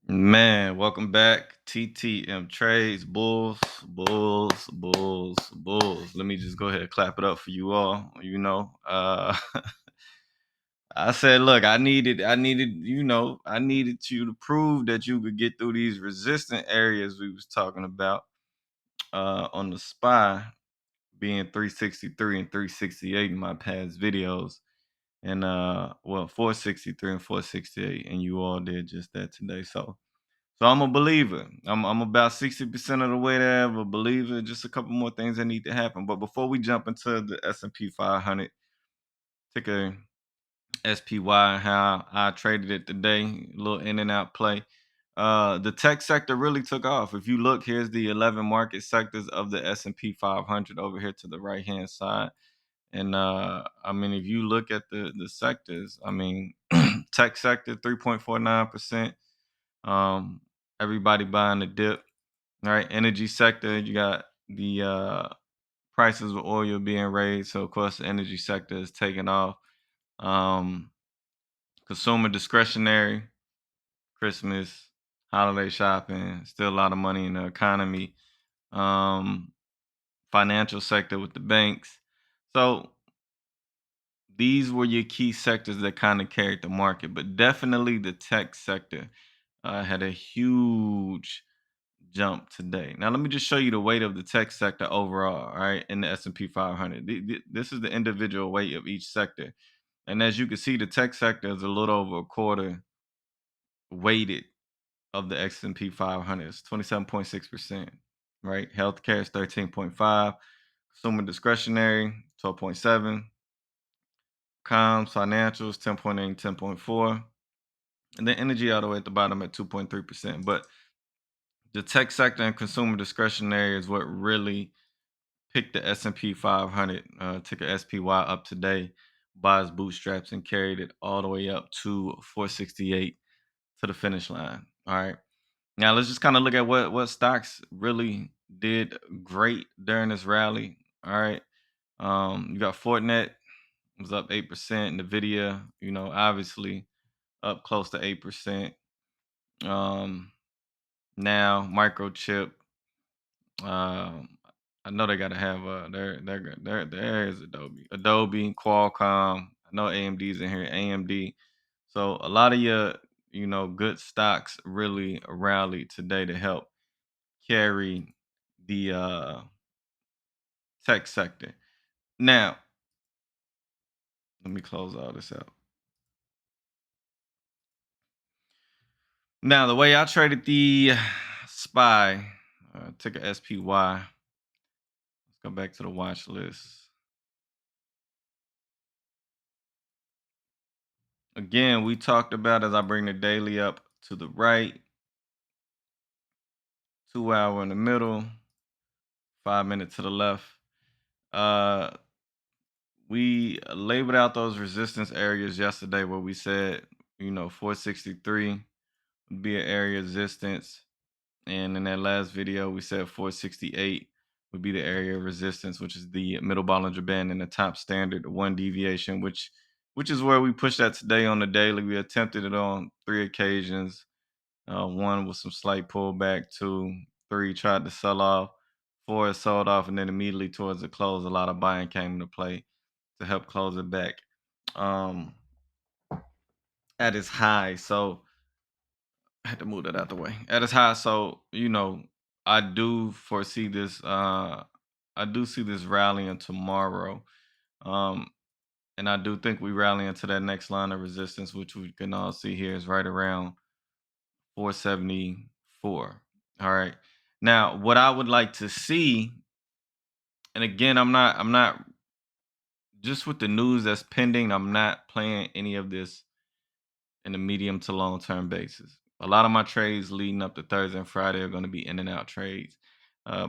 Man, welcome back. TTM Trades, Bulls, Bulls, Bulls, Bulls. Let me just go ahead and clap it up for you all. I said, look, I needed you to prove that you could get through these resistant areas we was talking about on the SPY being 363 and 368 in my past videos. And 463 and 468, and you all did just that today. So I'm a believer. I'm about 60% of the way there of a believer. Just a couple more things that need to happen. But before we jump into the S&P 500, ticker SPY, how I traded it today, a little in and out play. The tech sector really took off. If you look, here's the 11 market sectors of the S&P 500 over here to the right hand side. And I mean, if you look at the sectors, I mean, tech sector 3.49%. Um, Everybody buying the dip. All right, energy sector, you got the prices of oil being raised, so of course the energy sector is taking off. Um, Consumer discretionary, Christmas, holiday shopping, still a lot of money in the economy. Um, Financial sector with the banks. So these were your key sectors that kind of carried the market, but definitely the tech sector had a huge jump today. Now let me just show you the weight of the tech sector overall, all right, in the S&P 500. This is the individual weight of each sector. And as you can see, the tech sector is a little over a quarter weighted of the S&P 500. It's 27.6%, right? Healthcare is 13.5, consumer discretionary 12.7, comms, financials 10.8, 10.4, and then energy all the way at the bottom at 2.3%. But the tech sector and consumer discretionary is what really picked the S&P 500, ticker SPY, up today by its bootstraps and carried it all the way up to 468 to the finish line. All right. Now let's just kind of look at what stocks really did great during this rally. All right. You got Fortinet was up 8%. Nvidia, obviously up close to 8%. Um, Now Microchip, um, I know they gotta have there is Adobe, Qualcomm. I know AMD's in here, AMD. So a lot of your good stocks really rallied today to help carry the tech sector. Now let me close all this out. Now the way I traded the SPY, ticker SPY. Let's go back to the watch list. Again, we talked about, as I bring the daily up to the right, 2 hour in the middle, 5 minute to the left. Uh, we labeled out those resistance areas yesterday where we said, 463 would be an area of resistance. And in that last video, we said 468 would be the area of resistance, which is the middle Bollinger Band and the top standard one deviation, which is where we pushed that today on the daily. We attempted it on 3 occasions. One with some slight pullback, 2, 3 tried to sell off, 4 it sold off, and then immediately towards the close, a lot of buying came into play to help close it back um, at its high. So I had to move that out the way. At its high, so I do foresee this. I do see this rallying tomorrow, um, and I do think we rally into that next line of resistance, which we can all see here is right around 474. All right. Now, what I would like to see, and again, I'm not just with the news that's pending. I'm not playing any of this in a medium to long term basis. A lot of my trades leading up to Thursday and Friday are going to be in and out trades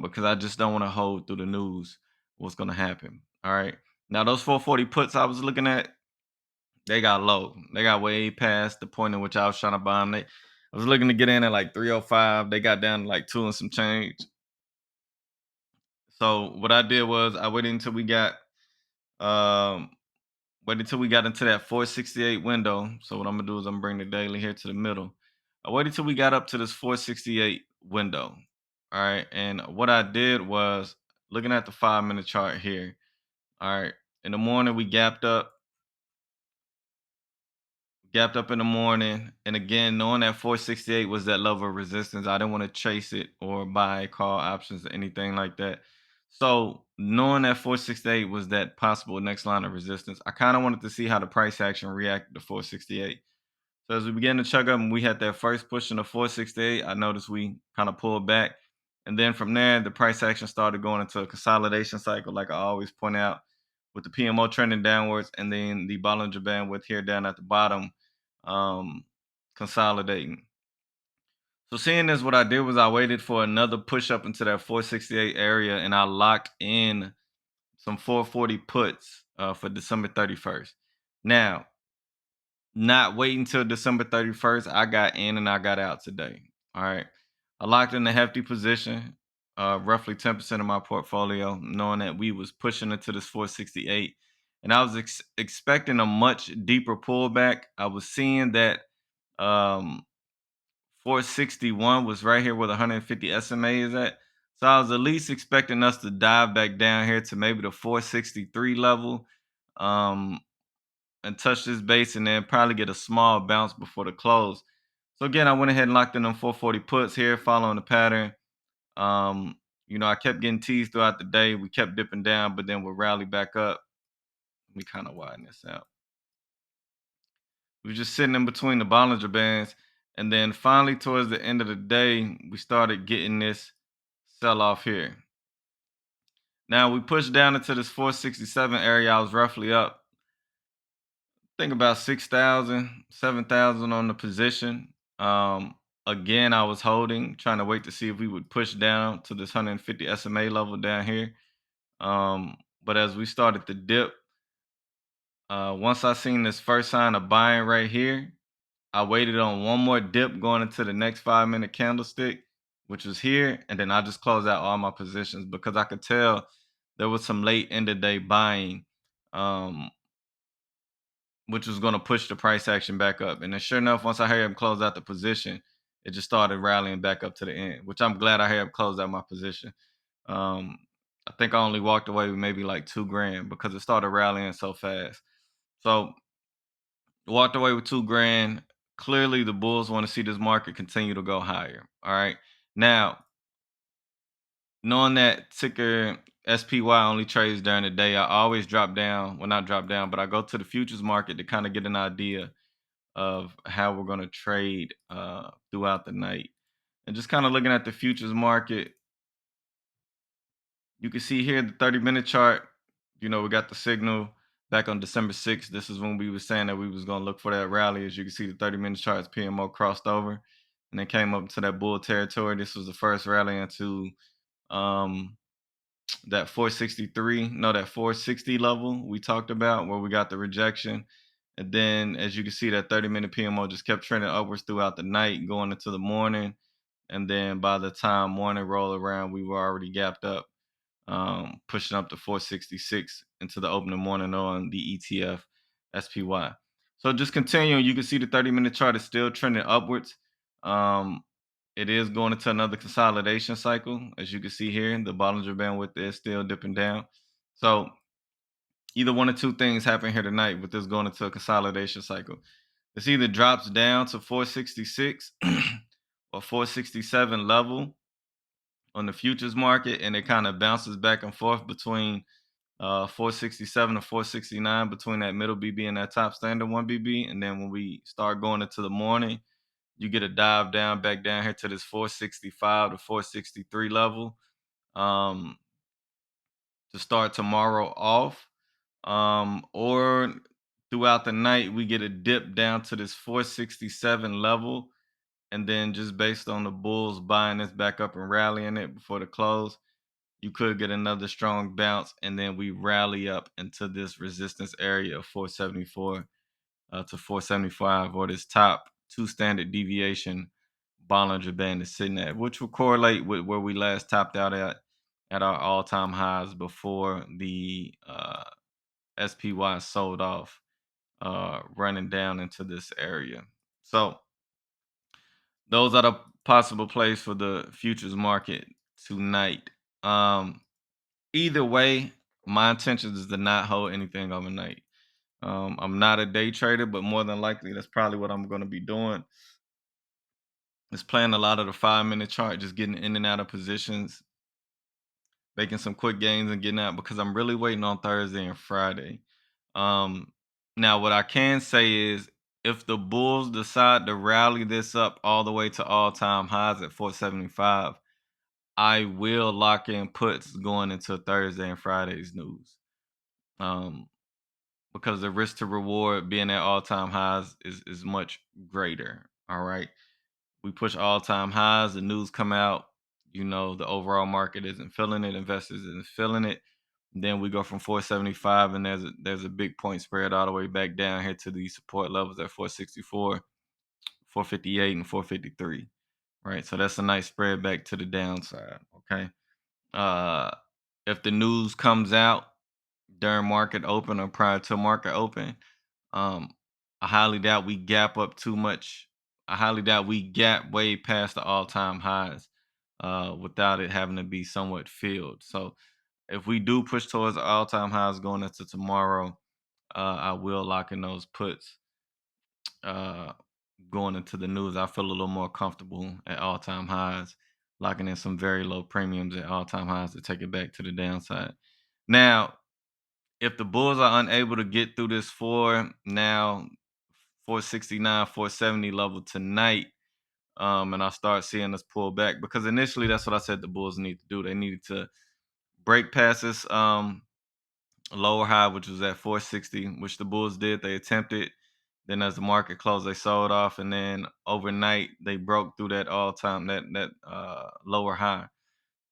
because I just don't want to hold through the news what's going to happen. All right. Now, those 440 puts I was looking at, they got low. They got way past the point in which I was trying to buy them. I was looking to get in at like 305. They got down to like two and some change. So what I did was I um waited until we got into that 468 window. So what I'm gonna do is I'm gonna bring the daily here to the middle. I waited till we got up to this 468 window. All right. And what I did was looking at the 5 minute chart here. All right. In the morning, we gapped up in the morning. And again, knowing that 468 was that level of resistance, I didn't want to chase it or buy call options or anything like that. So knowing that 468 was that possible next line of resistance, I kind of wanted to see how the price action reacted to 468. So as we began to chug up and we had that first push in the 468, I noticed we kind of pulled back. And then from there, the price action started going into a consolidation cycle, like I always point out, with the PMO trending downwards and then the Bollinger Band with here down at the bottom um, consolidating. So seeing this, what I did was I waited for another push up into that 468 area and I locked in some 440 puts for December 31st. Now, not waiting till December 31st. I got in and I got out today. All right. I locked in a hefty position, roughly 10% of my portfolio, knowing that we was pushing into this 468. And I was expecting a much deeper pullback. I was seeing that um, 461 was right here where the 150 SMA is at. So I was at least expecting us to dive back down here to maybe the 463 level. Um, and touch this base and then probably get a small bounce before the close. So again, I went ahead and locked in them 440 puts here, following the pattern. Um, I kept getting teased throughout the day. We kept dipping down, but then we'll rally back up. Let me kind of widen this out. We were just sitting in between the Bollinger Bands. And then finally, towards the end of the day, we started getting this sell off here. Now we pushed down into this 467 area. I was roughly up think about 6,000, 7,000 on the position. Again, I was holding, trying to wait to see if we would push down to this 150 SMA level down here. But as we started to dip, once I seen this first sign of buying right here, I waited on one more dip going into the next 5 minute candlestick, which was here. And then I just closed out all my positions because I could tell there was some late end of day buying. Um, which was going to push the price action back up. And then sure enough, once I heard him close out the position, it just started rallying back up to the end, which I'm glad I had him close out my position. Um, I think I only walked away with maybe like 2 grand because it started rallying so fast. So walked away with 2 grand. Clearly, the bulls want to see this market continue to go higher. All right. Now, knowing that ticker SPY only trades during the day, I always drop down. Well, not drop down, but I go to the futures market to kind of get an idea of how we're going to trade throughout the night. And just kind of looking at the futures market, you can see here the 30-minute chart. We got the signal back on December 6th. This is when we were saying that we was going to look for that rally. As you can see, the 30-minute charts PMO crossed over and then came up to that bull territory. This was the first rally into um, that 463, no, that 460 level we talked about where we got the rejection. And then as you can see, that 30-minute PMO just kept trending upwards throughout the night, going into the morning. And then by the time morning rolled around, we were already gapped up, pushing up to 466 into the opening morning on the ETF SPY. So just continuing, you can see the 30-minute chart is still trending upwards. Um, it is going into another consolidation cycle. As you can see here, the Bollinger Band with is still dipping down. So either one or two things happen here tonight with this going into a consolidation cycle. This either drops down to 466 or 467 level on the futures market, and it kind of bounces back and forth between 467 and 469 between that middle BB and that top standard 1 BB. And then when we start going into the morning, you get a dive down back down here to this 465 to 463 level um, to start tomorrow off. Or throughout the night, we get a dip down to this 467 level. And then just based on the bulls buying this back up and rallying it before the close, you could get another strong bounce. And then we rally up into this resistance area of 474 to 475, or this top 2 standard deviation Bollinger Band is sitting at, which will correlate with where we last topped out at our all-time highs before the SPY sold off, running down into this area. So those are the possible plays for the futures market tonight. Um, Either way, my intention is to not hold anything overnight. I'm not a day trader, but more than likely, that's probably what I'm going to be doing. Is playing a lot of the 5 minute chart, just getting in and out of positions, making some quick gains and getting out because I'm really waiting on Thursday and Friday. Um, Now, what I can say is if the Bulls decide to rally this up all the way to all time highs at 475, I will lock in puts going into Thursday and Friday's news. Um, because the risk to reward being at all time highs is much greater. All right. We push all time highs, the news come out, the overall market isn't feeling it, investors isn't feeling it. Then we go from 475 and there's a big point spread all the way back down here to these support levels at 464, 458, and 453. Right. So that's a nice spread back to the downside. Okay. Uh if the news comes out during market open or prior to market open, um, I highly doubt we gap up too much. I highly doubt we gap way past the all-time highs without it having to be somewhat filled. So if we do push towards the all-time highs going into tomorrow, I will lock in those puts uh, going into the news. I feel a little more comfortable at all-time highs, locking in some very low premiums at all-time highs to take it back to the downside. Now, if the Bulls are unable to get through this 469, 470 level tonight, and I start seeing us pull back because initially that's what I said the Bulls need to do. They needed to break past this lower high, which was at 460, which the Bulls did. They attempted. Then as the market closed, they sold off, and then overnight they broke through that all time that lower high.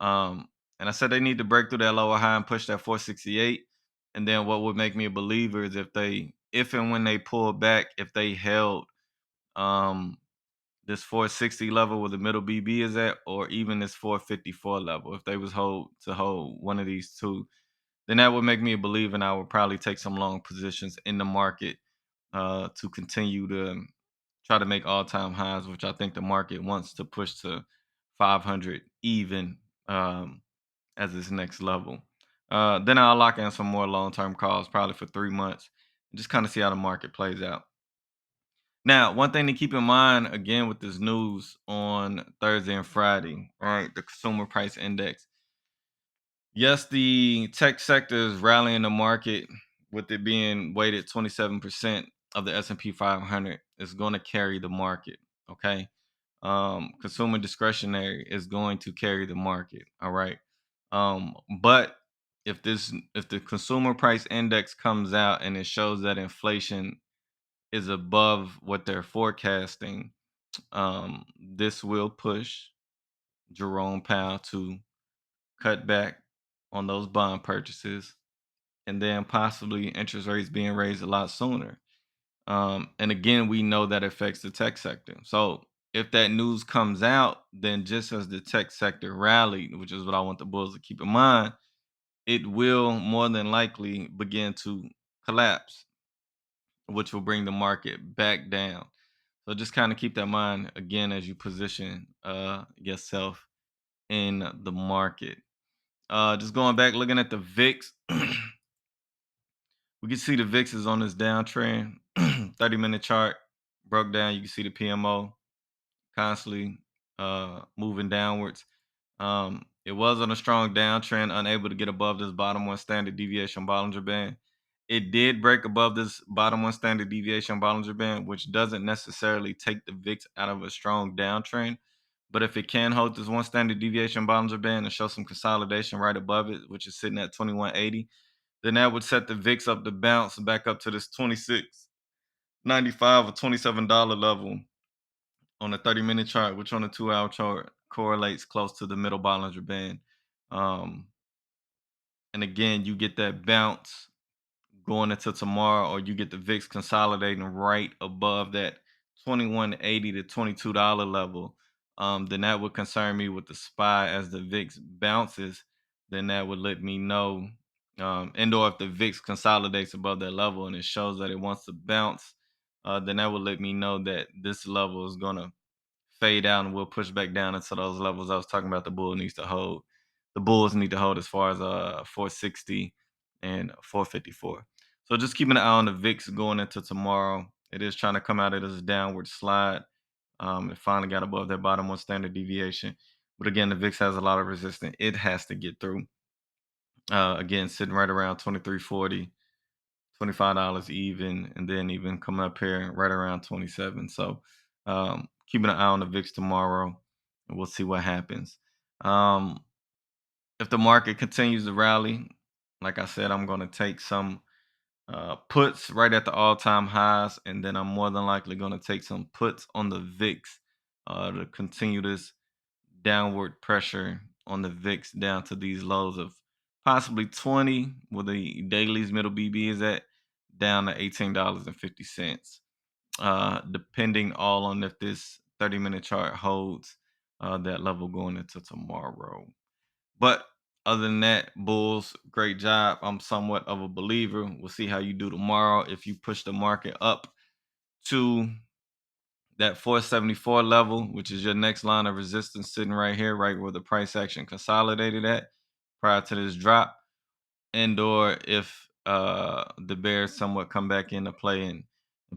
Um, and I said they need to break through that lower high and push that 468. And then what would make me a believer is if and when they pull back, if they held um this 460 level where the middle BB is at, or even this 454 level, if they was hold one of these two, then that would make me a believer, and I would probably take some long positions in the market to continue to try to make all-time highs, which I think the market wants to push to 500 even as its next level. Then I'll lock in some more long-term calls, probably for 3 months, and just kind of see how the market plays out. Now, one thing to keep in mind again with this news on Thursday and Friday, right? The consumer price index. Yes, the tech sector is rallying the market with it being weighted 27% of the S&P 500 is going to carry the market, okay? Consumer discretionary is going to carry the market, all right? But if the consumer price index comes out and it shows that inflation is above what they're forecasting, this will push Jerome Powell to cut back on those bond purchases and then possibly interest rates being raised a lot sooner. And again, we know that affects the tech sector. So if that news comes out, then just as the tech sector rallied, which is what I want the Bulls to keep in mind, it will more than likely begin to collapse, which will bring the market back down. So just kind of keep that in mind again as you position yourself in the market. Just going back, looking at the VIX, we can see the VIX is on this downtrend. 30-minute chart broke down. You can see the PMO constantly moving downwards. It was on a strong downtrend, unable to get above this bottom one standard deviation Bollinger Band. It did break above this bottom one standard deviation Bollinger Band, which doesn't necessarily take the VIX out of a strong downtrend. But if it can hold this one standard deviation Bollinger Band and show some consolidation right above it, which is sitting at 2180, then that would set the VIX up to bounce back up to this 26.95 or $27 level on the 30-minute chart, which on the 2-hour chart correlates close to the middle Bollinger Band. Um, and again, you get that bounce going into tomorrow, or you get the VIX consolidating right above that 2180 to $22 level, then that would concern me with the SPY as the VIX bounces. Then that would let me know, and or if the VIX consolidates above that level and it shows that it wants to bounce, then that would let me know that this level is gonna fade out and we'll push back down into those levels I was talking about. The Bulls need to hold as far as 460 and 454. So just keeping an eye on the VIX going into tomorrow. It is trying to come out of this downward slide. It finally got above that bottom one standard deviation. But again, the VIX has a lot of resistance. It has to get through. Again, sitting right around 23.40, $25 even, and then even coming up here right around 27. So keeping an eye on the VIX tomorrow, and we'll see what happens. Um, if the market continues to rally, like I said, I'm going to take some puts right at the all-time highs, and then I'm more than likely going to take some puts on the VIX to continue this downward pressure on the VIX down to these lows of possibly 20, where the daily's middle BB is at, down to $18.50. Depending all on if this 30-minute chart holds that level going into tomorrow. But other than that, Bulls, great job. I'm somewhat of a believer. We'll see how you do tomorrow. If you push the market up to that 474 level, which is your next line of resistance, sitting right here, right where the price action consolidated at prior to this drop, and or if the bears somewhat come back into play and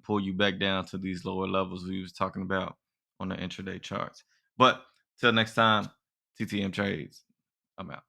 pull you back down to these lower levels we was talking about on the intraday charts. But till next time, TTM Trades, I'm out.